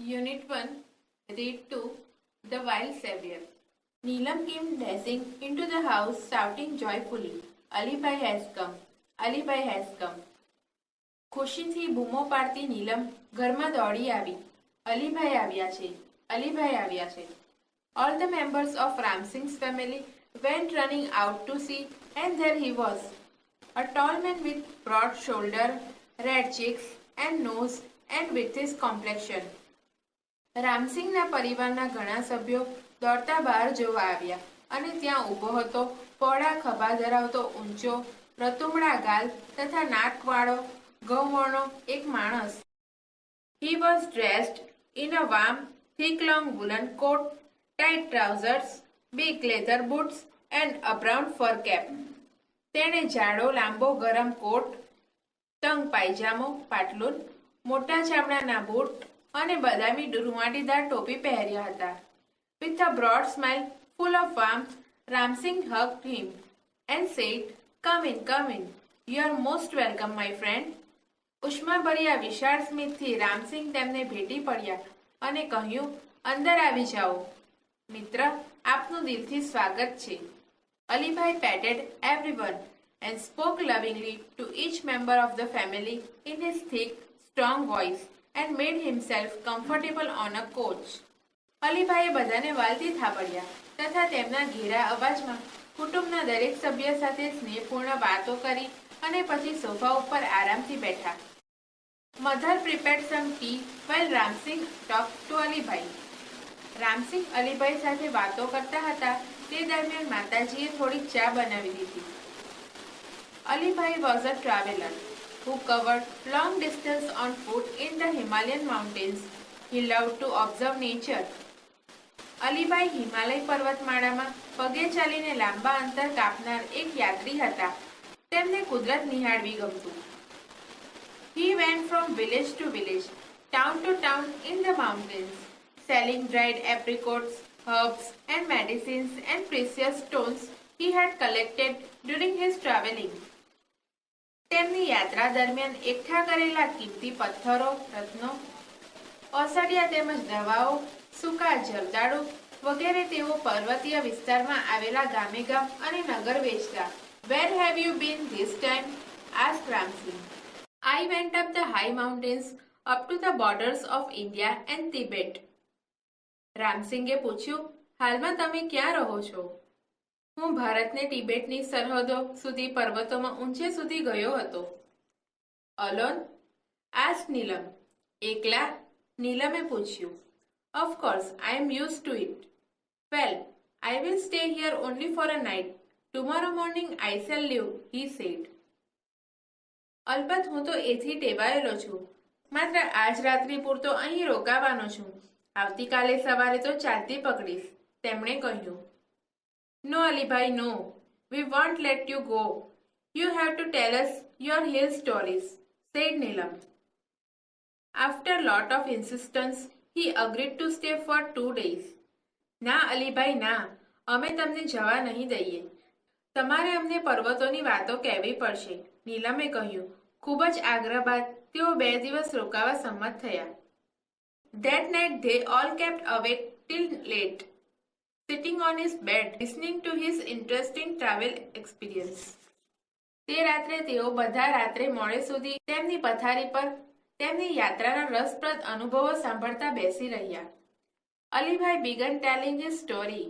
Unit 1, Read 2, The Wild Savior. Neelam came dashing into the house shouting joyfully, Ali Bhai has come, Ali Bhai has come. ખુશીથી બૂમો પાડતી નીલમ ઘરમાં દોડી આવી. અલીભાઈ આવ્યા છે, અલીભાઈ આવ્યા છે. All the members of Ram Singh's family went running out to see, and there he was, a tall man with broad shoulder, red cheeks and nose, and with his complexion. રામસિંહના પરિવારના ઘણા સભ્યો દોડતા બહાર જોવા આવ્યા અને ત્યાં ઊભો હતો પહોળા ખભા ધરાવતો ઊંચો રતુમડા ગાલ તથા નાકવાળો ગૌવર્ણો એક માણસ. He was dressed in a warm, thick long woolen coat, tight trousers, big leather boots and a brown fur cap. તેણે જાડો લાંબો ગરમ કોટ, તંગ પાયજામો પાટલુન, મોટા ચામડાના બૂટ અને બદામી રૂંવાટીદાર ટોપી પહેર્યા હતા. With a broad smile full of warmth, Ramsingh hugged him and said, "Come in, come in. You are most welcome, my friend." ઉષ્માભર્યા વિશાળ સ્મિતથી રામસિંહ તેમને ભેટી પડ્યા અને કહ્યું, અંદર આવી જાઓ. મિત્ર, આપનું દિલથી સ્વાગત છે. Alibhai patted everyone and spoke lovingly to each member of the family in his thick, strong voice and made himself comfortable on a couch. અલીભાઈએ બધાને વાલથી થાબડ્યા તથા તેમના ઘેરા અવાજમાં કુટુંબના દરેક સભ્ય સાથે સ્નેહપૂર્ણ વાતો કરી અને પછી સોફા ઉપર આરામથી બેઠા. Mother prepared some tea while Ramsingh talked to Alibhai. Ramsingh Alibhai સાથે વાતો કરતા હતા તે દરમિયાન માતાજીએ થોડી ચા બનાવી દીધી. Alibhai was a traveler who covered long distance on foot in the Himalayan mountains. He loved to observe nature. Alibhai Himalaya પર્વતમાળામાં પગે ચાલીને લાંબા અંતર કાપનાર એક યાત્રી હતા. તેમને કુદરત નિહાળવી ગમતું. He went from village to village, town to town in the mountains, selling dried apricots, herbs and medicines and precious stones he had collected during his travelling. તેમની યાત્રા દરમિયાન એકઠા કરેલા કિંમતી પથ્થરો, રત્નો, ઔષધિયા તેમજ દવાઓ, સૂકા જરદાળુ વગેરે તેઓ પર્વતીય વિસ્તારમાં આવેલા ગામે ગામ અને નગર વેચતા. Where have you been this time? asked Ramsingh. I went up the high mountains up to the borders of India and Tibet. રામસિંગે પૂછ્યું, હાલમાં તમે ક્યાં રહો છો? હું ભારતને તિબેટની સરહદો સુધી પર્વતોમાં ઊંચે સુધી ગયો હતો. Alone? asked Neelam. એકલા? નીલમે પૂછ્યું. Of course, I am used to it. Well, I will stay here only for a night. Tomorrow morning I shall leave, he said. અલબત્ત હું તો એથી ટેવાયેલો છું. માત્ર આજ રાત્રિ પૂરતો અહીં રોકાવાનો છું. આવતીકાલે સવારે તો ચાલતી પકડીશ, તેમણે કહ્યું. No, Alibhai, no. We won't let you go. You have to tell us your hill stories, said Neelam. After lot of insistence, he agreed to stay for 2 days. ના અલીભાઈ ના, અમે તમને જવા નહીં દઈએ. તમારે અમને પર્વતોની વાતો કહેવી પડશે, નીલમે કહ્યું. ખૂબ જ આગ્રહ બાદ તેઓ 2 દિવસ રોકાવા સંમત થયા. That night they all kept awake till late, sitting on his bed, listening to his interesting travel experience. તે રાત્રે તેઓ બધા રાત્રે મોડે સુધી તેમની પથારી પર તેમની યાત્રાના રસપ્રદ અનુભવો સાંભળતા બેસી રહ્યા. Alibhai began telling his story.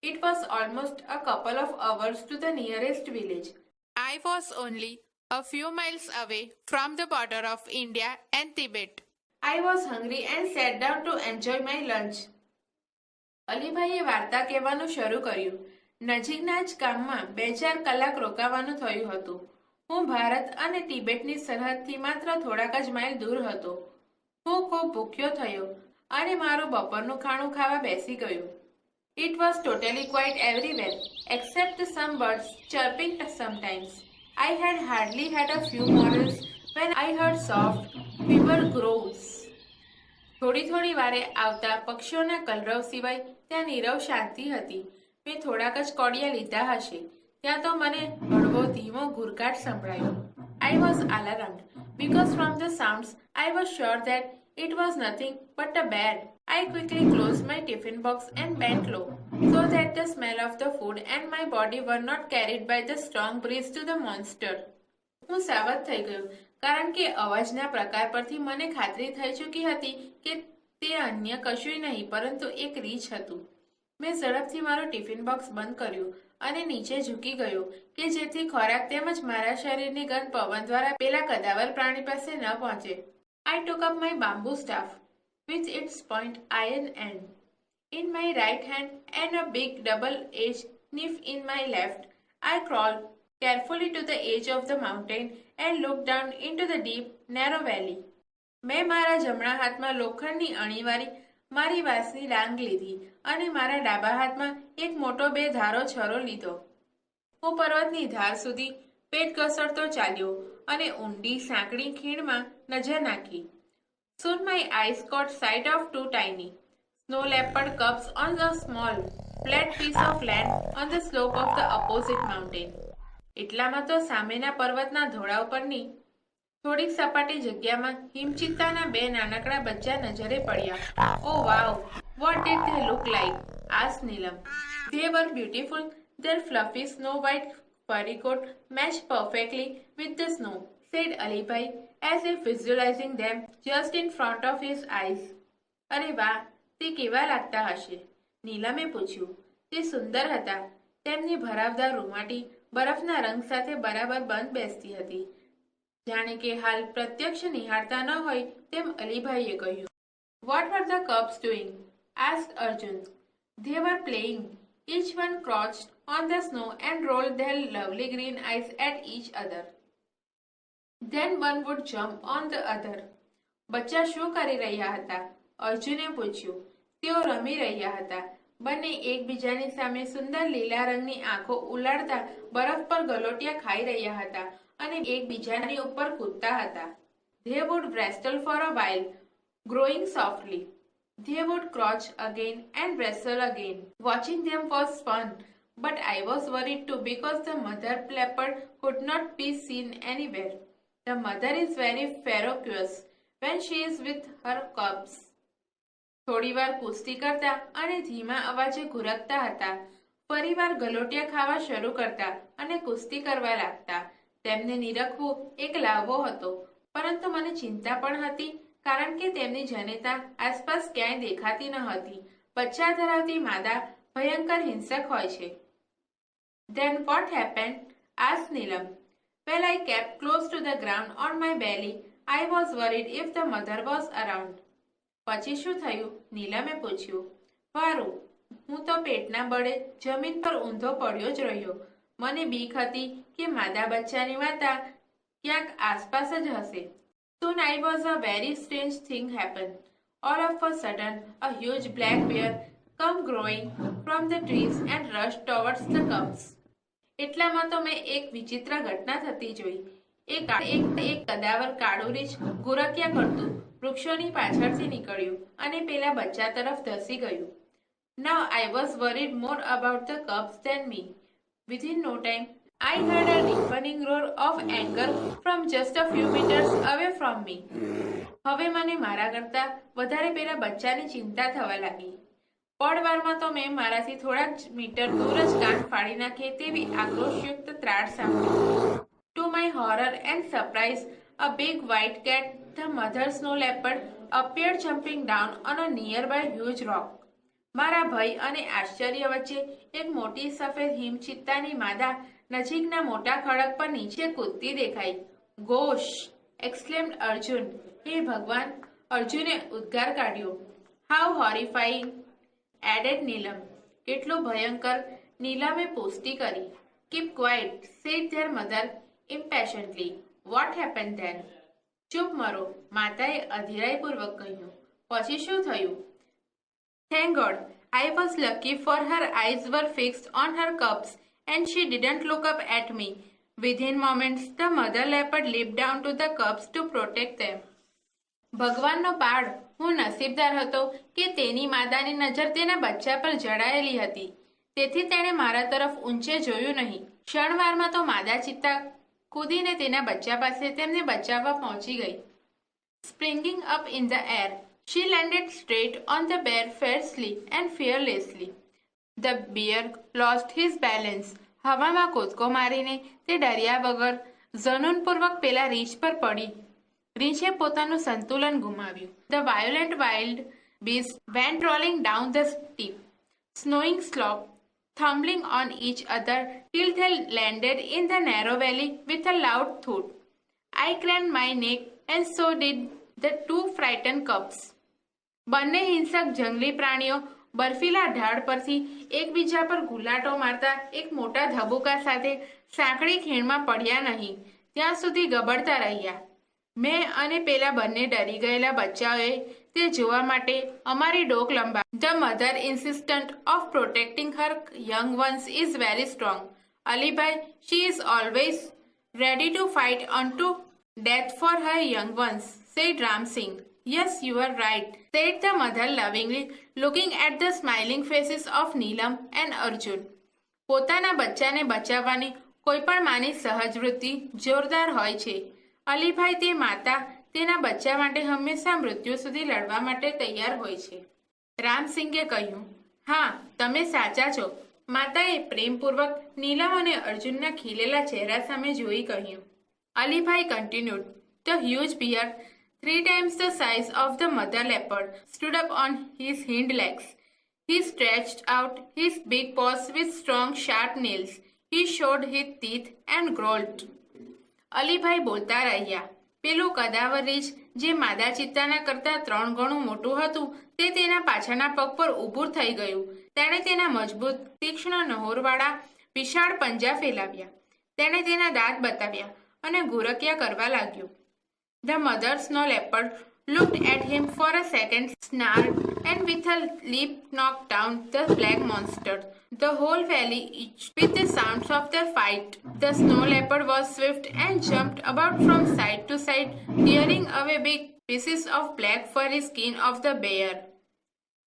It was almost a couple of hours to the nearest village. I was only a few miles away from the border of India and Tibet. I was hungry and sat down to enjoy my lunch. અલીભાઈએ વાર્તા કહેવાનું શરૂ કર્યું. નજીકના જ ગામમાં 2-4 કલાક રોકાવાનું થયું હતું. હું ભારત અને તિબેટની સરહદથી માત્ર થોડાક જ માઇલ દૂર હતો. હું ખૂબ ભૂખ્યો થયો અને મારું બપોરનું ખાણું ખાવા બેસી ગયું. It was totally quiet everywhere except some birds chirping sometimes. I had hardly had a few morels when I heard soft, feeble growls. થોડી થોડી વારે આવતા પક્ષીઓના કલરવ સિવાય ત્યાં નીરવ શાંતિ હતી. મેં થોડાક જ કોડિયા લીધા હશે. ત્યાં તો મને હળવો ધીમો ઘુરકાટ સંભળાયો. I was alarmed because from the sounds I was sure that It was nothing but a bed. I quickly closed my tiffin box and bent low, so that the smell of the food and my body were not carried by the strong breeze to the monster. હું સાવધ થઈ ગયો કારણ કે અવાજના પ્રકાર પરથી મને ખાતરી થઈ ચૂકી હતી કે તે અન્ય કશું નહીં પરંતુ એક રીંછ હતું. મેં ઝડપથી મારું ટિફિન બોક્સ બંધ કર્યું અને નીચે ઝૂકી ગયો કે જેથી ખોરાક તેમજ મારા શરીરની ગંધ પવન દ્વારા પેલા કદાવર પ્રાણી પાસે ન પહોંચે. I took up my bamboo staff with its point iron end in my right hand and a big double-edged knife in my left. I crawled carefully to the edge of the mountain and looked down into the deep, narrow valley. મેં મારા જમણા હાથમાં લોખંડની અણીવાળી મારી વાંસની ડાંગ લીધી અને મારા ડાબા હાથમાં એક મોટો બે ધારો છરો લીધો. હું પર્વતની ધાર સુધી પેટ ઘસડતો ચાલ્યો અને ઊંડી સાંકડી ખીણમાં નજર નાખી. Soon my eyes caught sight of two tiny snow leopard cubs on a small flat piece of land on the slope of the opposite mountain. એટલામાં તો સામેના પર્વતના ધોળા ઉપરની થોડીક સપાટી જગ્યામાં હિમચિત્તાના બે નાનકડા બચ્ચા નજરે પડ્યા. Oh wow, what did they look like? asked Neelam. They were beautiful. Their fluffy snow white furry coat matched perfectly with the snow, said Alibhai, as if visualizing them just in front of his eyes. અરે વાહ, તે કેવા લાગતા હશે? નીલમે પૂછ્યું. તે સુંદર હતા. તેમની ભરાવદાર રૂમાટી બરફના રંગ સાથે બરાબર બંધ બેસતી હતી. જાણે કે હાલ પ્રત્યક્ષ નિહાળતા ન હોય તેમ અલીભાઈએ કહ્યું. What were the cubs doing? asked Arjun. They were playing. Each one crouched on the snow and rolled their lovely green eyes at each other. Then one would jump on the other. બચ્ચા શું કરી રહ્યા હતા? અર્જુને પૂછ્યું. તેઓ રમી રહ્યા હતા. બંને એકબીજાની સામે સુંદર લીલા રંગની આંખો ઉલાળતા બરફ પર ગલોટિયા ખાઈ રહ્યા હતા અને એકબીજાની ઉપર કૂદતા હતા. They would wrestle for a while, growing softly. They would crouch again and wrestle again. Watching them was fun, but I was worried too because the mother leopard could not be seen anywhere. The mother is very ferocious when she is with her cubs. થોડીવાર કુસ્તી કરતા અને ધીમા અવાજે ઘુરકતા હતા. ફરીવાર ગલોટિયા ખાવા શરૂ કરતા અને કુસ્તી કરવા લાગતા. તેમને નિરખવું એક લાવો હતો, પરંતુ મને ચિંતા પણ હતી કારણ કે તેમની જનેતા આસપાસ ક્યાંય દેખાતી ન હતી. બચ્ચા ધરાવતી માદા ભયંકર હિંસક હોય છે. Then what happened? asked Neelam. Well, I kept close to the ground on my belly. I was worried if the mother was around. પછી શું થયું? નીલમે પૂછ્યું. વારું, હું તો પેટના બળે જમીન પર ઊંધો પડ્યો જ રહ્યો. મને બીક હતી કે માદા બચ્ચાની માતા ક્યાંક આસપાસ જ હશે. Soon I was a very strange thing happened. All of a sudden, a huge black bear come growing from the trees and rushed towards the cubs. એટલામાં તો મેં એક વિચિત્ર ઘટના થતી જોઈ. એક કદાવર કાળું રીંછ ગુરક્યા કરતું વૃક્ષોની પાછળથી નીકળ્યું અને પેલા બચ્ચા તરફ ધસી ગયું. Now I was worried more about the cubs than me. Within no time, I heard a deafening roar of anger from just a few meters away from me. હવે મને મારા કરતા વધારે પેલા બચ્ચાની चिंता થવા લાગી. પળવારમાં તો મેં મારાથી થોડાક મીટર દૂર જ કાન ફાડી નાખે તેવી આક્રોશયુક્ત ત્રાડ સાંભળી. To my horror and surprise, a big white cat, the mother snow leopard, appeared jumping down on a nearby huge rock. મારા ભય અને આશ્ચર્ય વચ્ચે એક મોટી સફેદ હિમચિત્તાની માદા નજીકના મોટા ખડક પર નીચે કૂદતી દેખાઈ. Gosh! exclaimed Arjun. હે ભગવાન! અર્જુને ઉદ્ગાર કાઢ્યો. How horrifying! added Neelam. કેટલું ભયંકર! નીલમે પુષ્ટિ કરી. Keep quiet, said their mother impatiently. What happened then? ચૂપ મરો, માતાએ અધીરાઈપૂર્વક કહ્યું. પછી શું થયું? Thank God, I was lucky for her eyes were fixed on her cubs and she didn't look up at me. Within moments, the mother leopard leaped down to the cubs to protect them. ભગવાનનો પાડ! હું નસીબદાર હતો કે તેની માદાની નજર તેના બચ્ચા પર જડાયેલી હતી. તેથી તેણે મારા તરફ ઊંચે જોયું નહીં. ક્ષણવારમાં તો માદા ચિત્તા કૂદીને તેના બચ્ચા પાસે તેમને બચાવવા પહોંચી ગઈ. Springing up in the air, she landed straight on the bear fiercely and fearlessly. The bear lost his balance. હવામાં કૂદકો મારીને તે ડર્યા વગર ઝનૂનપૂર્વક પેલા રીંછ પર પડી. રીંછે પોતાનું સંતુલન ગુમાવ્યું. The violent wild beast went rolling down the steep, snowing slope, tumbling on each other till they landed in the narrow valley with a loud thud. I craned my neck and so did the two frightened cubs. બંને હિંસક જંગલી પ્રાણીઓ બર્ફીલા ઢાળ પરથી એકબીજા પર ગુલાટો મારતા એક મોટા ધબુકા સાથે સાંકડી ખીણમાં પડ્યા નહીં ત્યાં સુધી ગબડતા રહ્યા. મેં અને પેલા બંને ડરી ગયેલા બચ્ચાઓએ તે જોવા માટે અમારી ડોક લંબા. The mother insistent of protecting her young ones is very strong. Alibhai, she is always ready to fight unto death for her young ones, said Ram Singh. Yes, you are right, said the mother lovingly, looking at the smiling faces of Neelam and Arjun. પોતાના બચ્ચાને બચાવવાની કોઈ પણ માની સહજ વૃત્તિ જોરદાર હોય છે. અલીભાઈ તે માતા તેના બચ્ચા માટે હંમેશા મૃત્યુ સુધી લડવા માટે તૈયાર હોય છે. રામસિંગે કહ્યું, હા, તમે સાચા છો. માતાએ પ્રેમપૂર્વક નીલમ અને અર્જુનના ખીલેલા ચહેરા સામે જોઈ કહ્યું. Alibhai continued. The huge bear, 3 times the size of the mother leopard, stood up on his hind legs. He stretched out his big paws with strong, sharp nails. He showed his teeth and growled. Alibhai બોલતા રહ્યા. પેલું કદાવર રીંછ જે માદા ચિત્તાના કરતાં 3 ગણું મોટું હતું તે તેના પાછળના પગ પર ઊભું થઈ ગયું. તેણે તેના મજબૂત તીક્ષ્ણ નહોરવાળા વિશાળ પંજા ફેલાવ્યા. તેણે તેના દાંત બતાવ્યા અને ગુરકિયા કરવા लाग्યો. The mother snow leopard looked at him for a second, snarled, and with a leap knocked down the black monster. The whole valley itched with the sounds of their fight. The snow leopard was swift and jumped about from side to side, tearing away big pieces of black furry skin of the bear.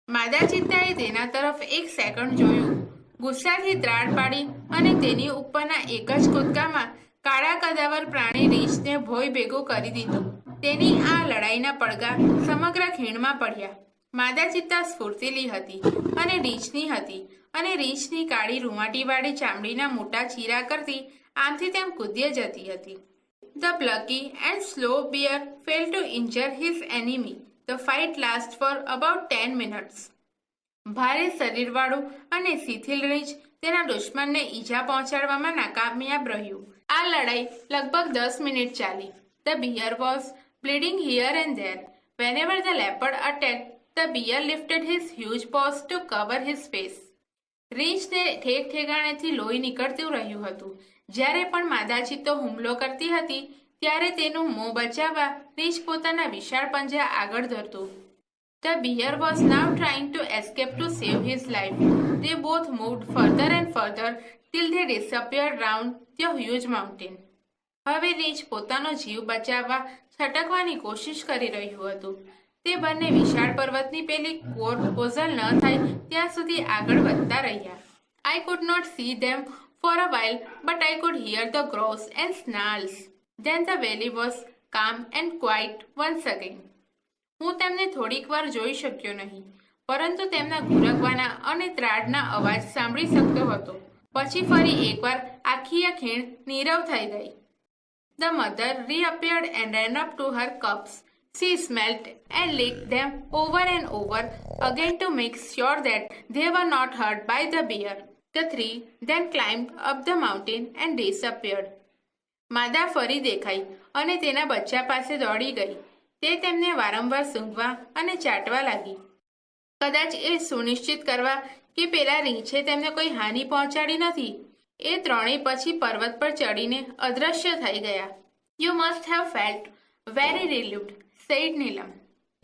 માદા ચિત્તાએ તેના તરફ એક second જોયું, ગુસ્સાથી ત્રાડ પાડી અને તેની ઉપરના એક જ કૂદકામાં કાળા કદાવર પ્રાણી રીંછને ભોય ભેગું કરી દીધું. તેની આ લડાઈના પડઘા સમગ્ર ખીણમાં પડ્યા. માદા ચિત્તા સ્ફૂર્તિલી હતી અને રીંછની હતી અને રીંછની કાળી રૂંવાટીવાળી ચામડીના મોટા ચીરા કરતી આમથી તેમ કૂદીએ જતી હતી. The plucky and slow bear failed to injure his enemy. The fight lasted for about 10 minutes. ભારે શરીરવાળું અને શિથિલ રીંછ તેના દુશ્મનને ઈજા પહોંચાડવામાં નાકામયાબ રહ્યું. આ લડાઈ લગભગ 10 મિનિટ ચાલી. The bear was bleeding here and there. Whenever the leopard attacked, the bear lifted his huge paws to cover his face. રીંછને ઠેક ઠેકાણેથી લોહી નીકળતું રહ્યું હતું. જ્યારે પણ માદા ચિત્તો હુમલો કરતી હતી ત્યારે તેનું મોં બચાવવા રીંછ પોતાના વિશાળ પંજા આગળ ધરતું. The bear was now trying to escape to save his life. They both moved further and further till they disappeared round the huge mountain. હવે રીંછ પોતાનો જીવ બચાવવા છટકવાની કોશિશ કરી રહ્યું હતું. તે બંને વિશાળ પર્વતની પેલી કોર ઓઝલ ન થાય ત્યાં સુધી આગળ વધતા રહ્યા. I could not see them for a while, but I could hear the growls and snarls. Then the valley was calm and quiet once again. હું તેમને થોડીક વાર જોઈ શક્યો નહીં, પરંતુ તેમના ગુરકવાના અને ત્રાડના અવાજ સાંભળી શકતો હતો. પછી ફરી એકવાર આખી આ ખીણ નીરવ થઈ ગઈ. The mother reappeared and ran up to her cubs. She smelt and licked them over and over again to make sure that they were not hurt by the bear. The 3 then climbed up the mountain and disappeared. માદા ફરી દેખાઈ અને તેના બચ્ચા પાસે દોડી ગઈ. તે તેમને વારંવાર સૂંઘવા અને ચાટવા લાગી. કદાચ એ સુનિશ્ચિત કરવા કે પેલા રીંછે તેમને કોઈ હાનિ પહોંચાડી નથી. એ ત્રણેય પછી પર્વત પર ચડીને અદૃશ્ય થઈ ગયા. You must have felt very relieved, said Neelam.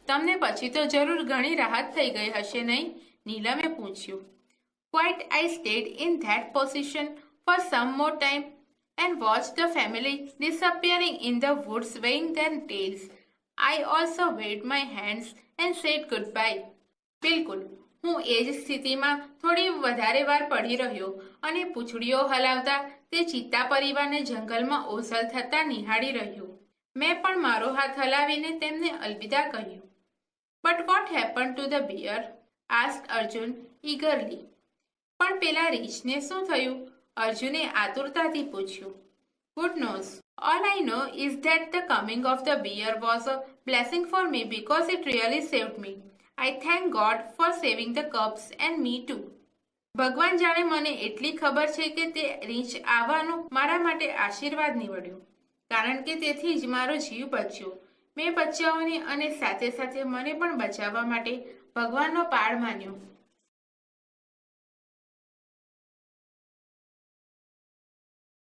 તમને પછી તો જરૂર ઘણી રાહત થઈ ગઈ હશે નહીં? નીલમે પૂછ્યું. Quite. I stayed in that position for some more time and watched the family disappearing in the woods waving their tails. I also waved my hands and said goodbye. બિલકુલ, હું એ જ સ્થિતિમાં થોડી વધારે વાર પડી રહ્યો અને પૂંછડીઓ હલાવતા તે ચિત્તા પરિવારને જંગલમાં ઓસલ થતા નિહાળી રહ્યો. મેં પણ મારો હાથ હલાવીને તેમને અલવિદા કહ્યું. But what happen to the bear? Asked Arjun eagerly. પણ પેલા રીંછને શું થયું? અર્જુને આતુરતાથી પૂછ્યું. Good knows. All I know is that the coming of the bear was a blessing for me because it really saved me. I thank God for saving the cubs and me too. ભગવાન જાણે, મને એટલી ખબર છે કે તે રીંછ આવવાનું મારા માટે આશીર્વાદ નીવડ્યું, કારણ કે તેથી જ મારો જીવ બચ્યો. મેં બચ્ચાઓને અને સાથે સાથે મને પણ બચાવવા માટે ભગવાનનો પાળ માન્યો.